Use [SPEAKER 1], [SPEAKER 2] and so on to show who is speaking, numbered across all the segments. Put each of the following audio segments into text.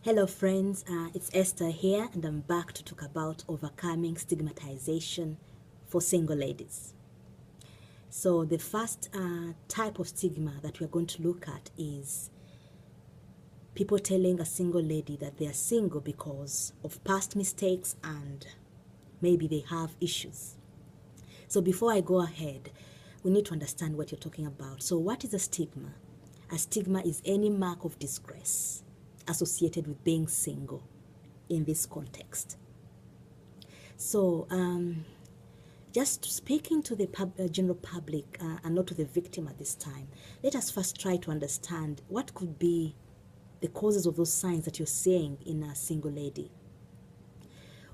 [SPEAKER 1] Hello friends, it's Esther here and I'm back to talk about overcoming stigmatization for single ladies. So the first type of stigma that we're going to look at is people telling a single lady that they are single because of past mistakes and maybe they have issues. So before I go ahead, we need to understand what you're talking about. So what is a stigma? A stigma is any mark of disgrace associated with being single in this context. So just speaking to the general public and not to the victim at this time, let us first try to understand what could be the causes of those signs that you're seeing in a single lady.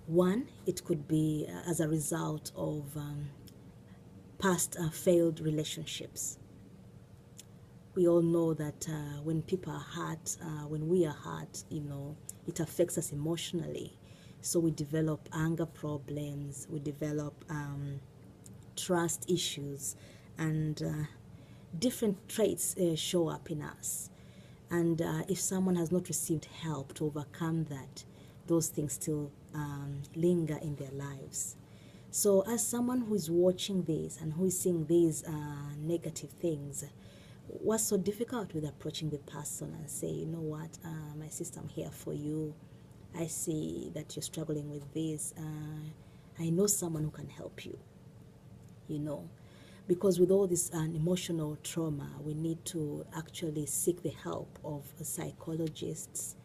[SPEAKER 1] One, it could be as a result of past failed relationships. We all know that when people are hurt, when we are hurt, it affects us emotionally. So we develop anger problems, we develop trust issues, and different traits show up in us. And if someone has not received help to overcome that, those things still linger in their lives. So as someone who is watching this and who is seeing these negative things, what's so difficult with approaching the person and say, you know what, my sister, I'm here for you. I see that you're struggling with this. I know someone who can help you, because with all this emotional trauma, we need to actually seek the help of psychologists,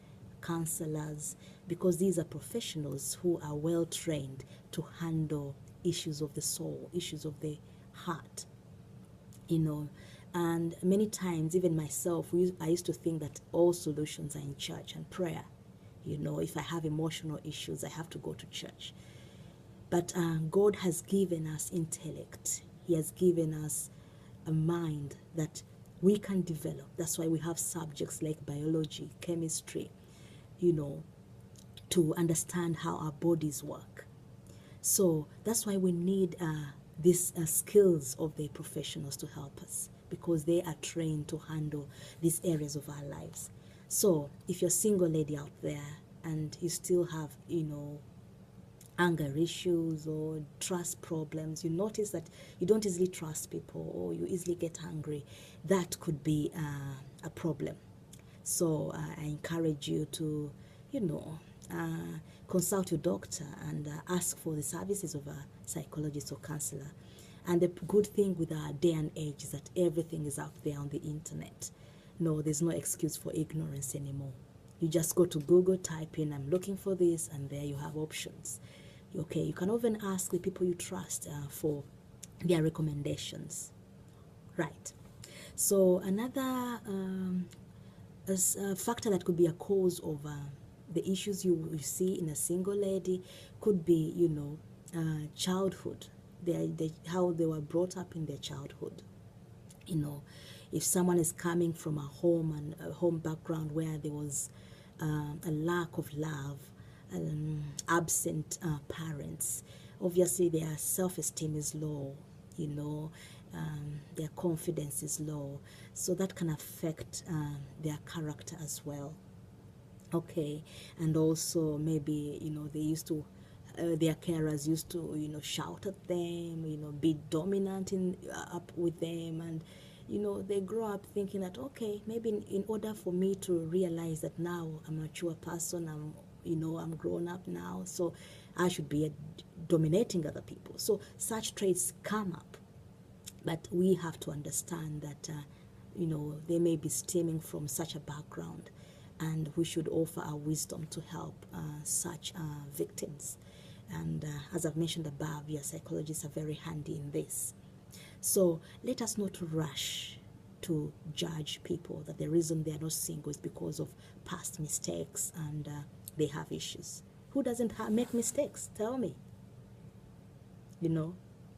[SPEAKER 1] counselors, because these are professionals who are well trained to handle issues of the soul, issues of the heart, And many times, even myself, I used to think that all solutions are in church and prayer. If I have emotional issues, I have to go to church. But God has given us intellect. He has given us a mind that we can develop. That's why we have subjects like biology, chemistry, to understand how our bodies work. So that's why we need these skills of the professionals to help us, because they are trained to handle these areas of our lives. So if you're a single lady out there and you still have, anger issues or trust problems, you notice that you don't easily trust people or you easily get angry, that could be a problem. So I encourage you to, consult your doctor and ask for the services of a psychologist or counselor. And the good thing with our day and age is that everything is out there on the internet. No, there's no excuse for ignorance anymore. You just go to Google, type in, I'm looking for this, and there you have options. Okay, you can even ask the people you trust for their recommendations. Right. So another factor that could be a cause of the issues you see in a single lady could be, childhood. How they were brought up in their childhood. If someone is coming from a home background where there was a lack of love, absent parents, obviously their self-esteem is low, their confidence is low, so that can affect their character as well. Okay, and also maybe they used to their carers used to shout at them, be dominant up with them, and they grow up thinking that, okay, maybe in order for me to realize that now I'm a mature person, I'm grown up now, so I should be dominating other people. So such traits come up, but we have to understand that they may be stemming from such a background, and we should offer our wisdom to help such victims. And as I've mentioned above, your psychologists are very handy in this. So let us not rush to judge people that the reason they are not single is because of past mistakes and they have issues. Who doesn't make mistakes? Tell me.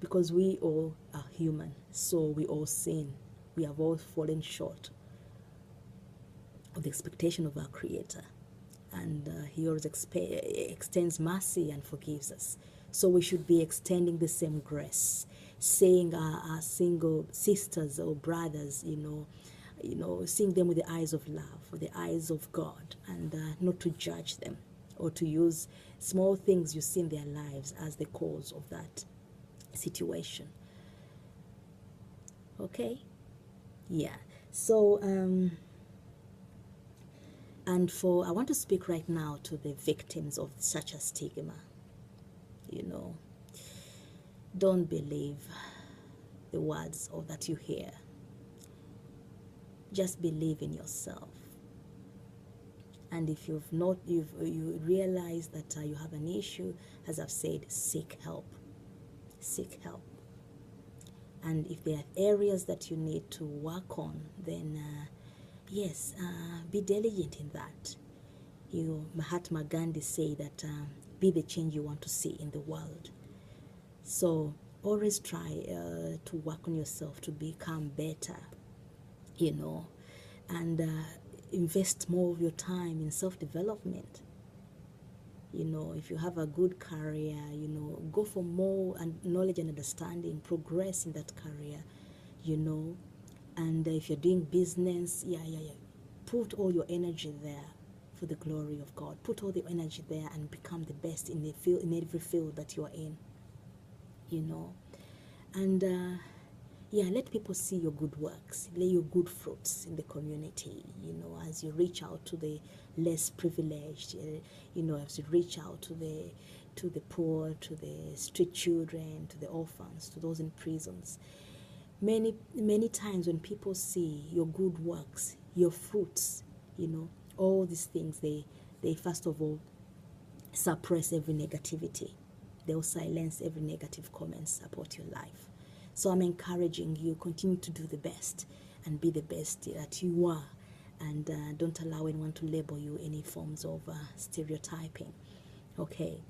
[SPEAKER 1] Because we all are human, so we all sin. We have all fallen short of the expectation of our Creator. And He always extends mercy and forgives us. So we should be extending the same grace, saying our single sisters or brothers, seeing them with the eyes of love, with the eyes of God, and not to judge them or to use small things you see in their lives as the cause of that situation. Okay? Yeah. So, and I want to speak right now to the victims of such a stigma. Don't believe the words or that you hear. Just believe in yourself. And if you realize that you have an issue, as I've said, seek help. Seek help. And if there are areas that you need to work on, then yes, be diligent in that. Mahatma Gandhi said that be the change you want to see in the world. So always try to work on yourself to become better, and invest more of your time in self-development. If you have a good career, go for more and knowledge and understanding, progress in that career, and if you're doing business, put all your energy there for the glory of God. Put all the energy there and become the best in every field that you are in, and let people see your good works, lay your good fruits in the community, as you reach out to the less privileged, as you reach out to the poor, to the street children, to the orphans, to those in prisons. Many times when people see your good works, your fruits, all these things, they first of all suppress every negativity. They'll silence every negative comments about your life. So I'm encouraging you, continue to do the best and be the best that you are, and don't allow anyone to label you any forms of stereotyping. Okay?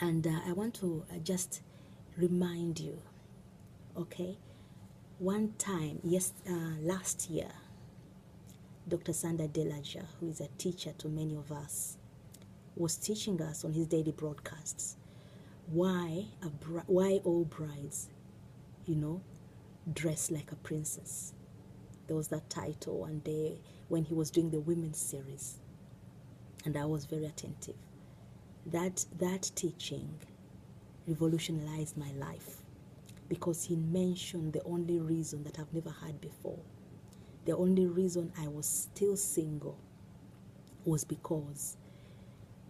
[SPEAKER 1] And I want to just remind you, okay? One time, last year, Dr. Sanda Delaja, who is a teacher to many of us, was teaching us on his daily broadcasts why all brides, dress like a princess. There was that title one day when he was doing the women's series, and I was very attentive. That teaching revolutionized my life, because he mentioned the only reason that I've never had before. The only reason I was still single was because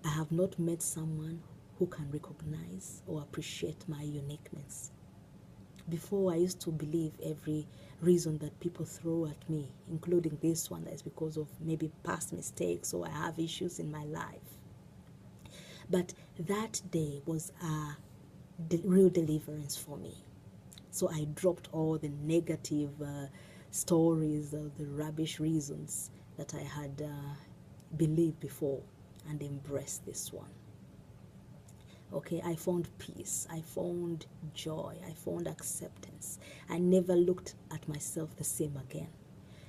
[SPEAKER 1] I have not met someone who can recognize or appreciate my uniqueness. Before, I used to believe every reason that people throw at me, including this one, that is because of maybe past mistakes or I have issues in my life. But that day was a real deliverance for me. So I dropped all the negative stories, the rubbish reasons that I had believed before, and embraced this one. Okay, I found peace, I found joy, I found acceptance. I never looked at myself the same again.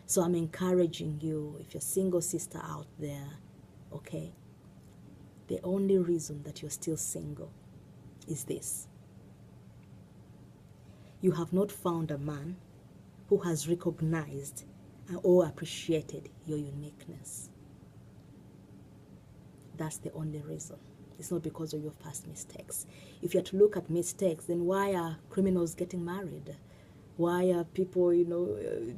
[SPEAKER 1] So I'm encouraging you, if you're a single sister out there, okay, the only reason that you're still single is this: you have not found a man who has recognized or appreciated your uniqueness. That's the only reason. It's not because of your past mistakes. If you are to look at mistakes, then why are criminals getting married? Why are people,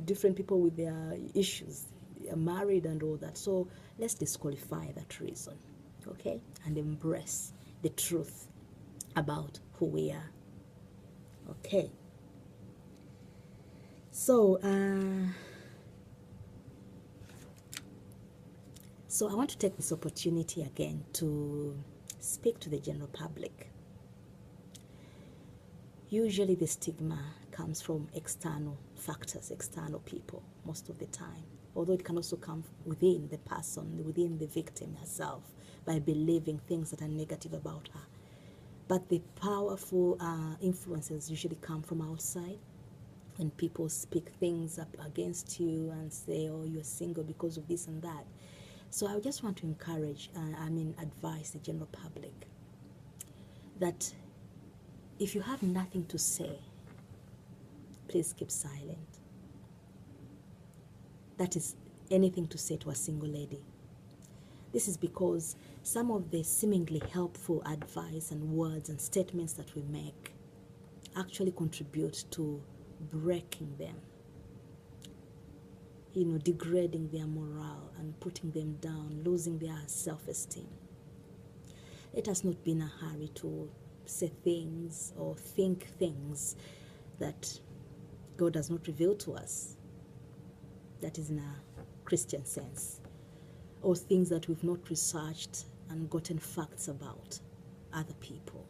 [SPEAKER 1] different people with their issues are married and all that? So let's disqualify that reason, okay? And embrace the truth about who we are, okay? So I want to take this opportunity again to speak to the general public. Usually the stigma comes from external factors, external people, most of the time. Although it can also come within the person, within the victim herself, by believing things that are negative about her. But the powerful influences usually come from outside. When people speak things up against you and say, oh, you're single because of this and that. So I just want to encourage, advise the general public that if you have nothing to say, please keep silent. that is anything to say to a single lady. This is because some of the seemingly helpful advice and words and statements that we make actually contribute to breaking them, degrading their morale and putting them down, losing their self-esteem. Let us not be in a hurry to say things or think things that God does not reveal to us. That is in a Christian sense. Or things that we've not researched and gotten facts about other people.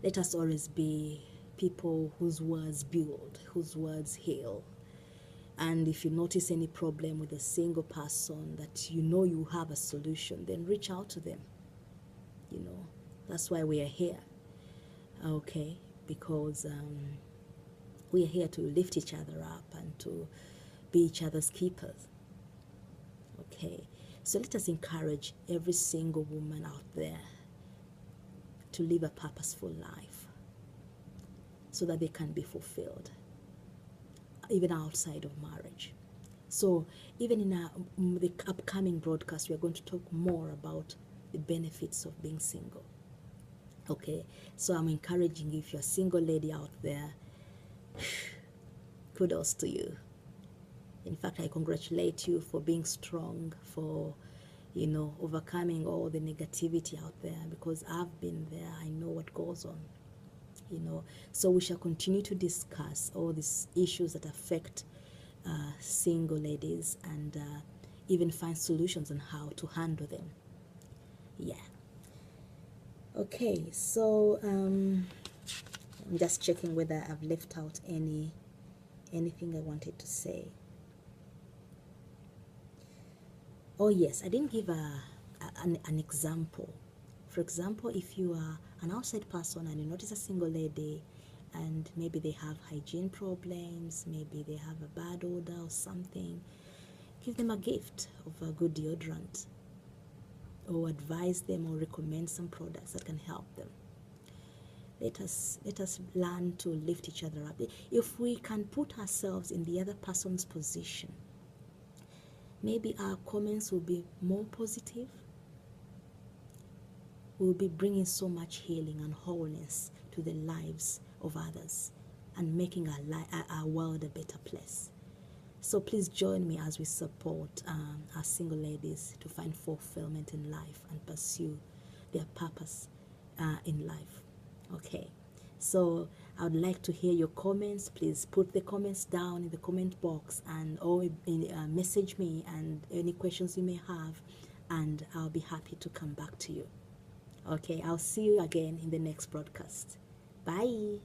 [SPEAKER 1] Let us always be people whose words build, whose words heal. And if you notice any problem with a single person that you have a solution, then reach out to them. That's why we are here. Okay? Because we are here to lift each other up and to be each other's keepers. Okay? So let us encourage every single woman out there to live a purposeful life so that they can be fulfilled, even outside of marriage. So even in the upcoming broadcast, we are going to talk more about the benefits of being single. Okay, so I'm encouraging you, if you're a single lady out there, kudos to you. In fact, I congratulate you for being strong, for overcoming all the negativity out there, because I've been there. I know what goes on. So we shall continue to discuss all these issues that affect single ladies and even find solutions on how to handle them. Yeah. Okay, so I'm just checking whether I've left out anything I wanted to say. Oh yes, I didn't give an example. For example, if you are an outside person and you notice a single lady and maybe they have hygiene problems, maybe they have a bad odor or something, give them a gift of a good deodorant, or advise them or recommend some products that can help them. Let us learn to lift each other up. If we can put ourselves in the other person's position, maybe our comments will be more positive. We'll be bringing so much healing and wholeness to the lives of others and making our world a better place. So please join me as we support our single ladies to find fulfillment in life and pursue their purpose in life. Okay, so I would like to hear your comments. Please put the comments down in the comment box or message me and any questions you may have, and I'll be happy to come back to you. Okay, I'll see you again in the next broadcast. Bye.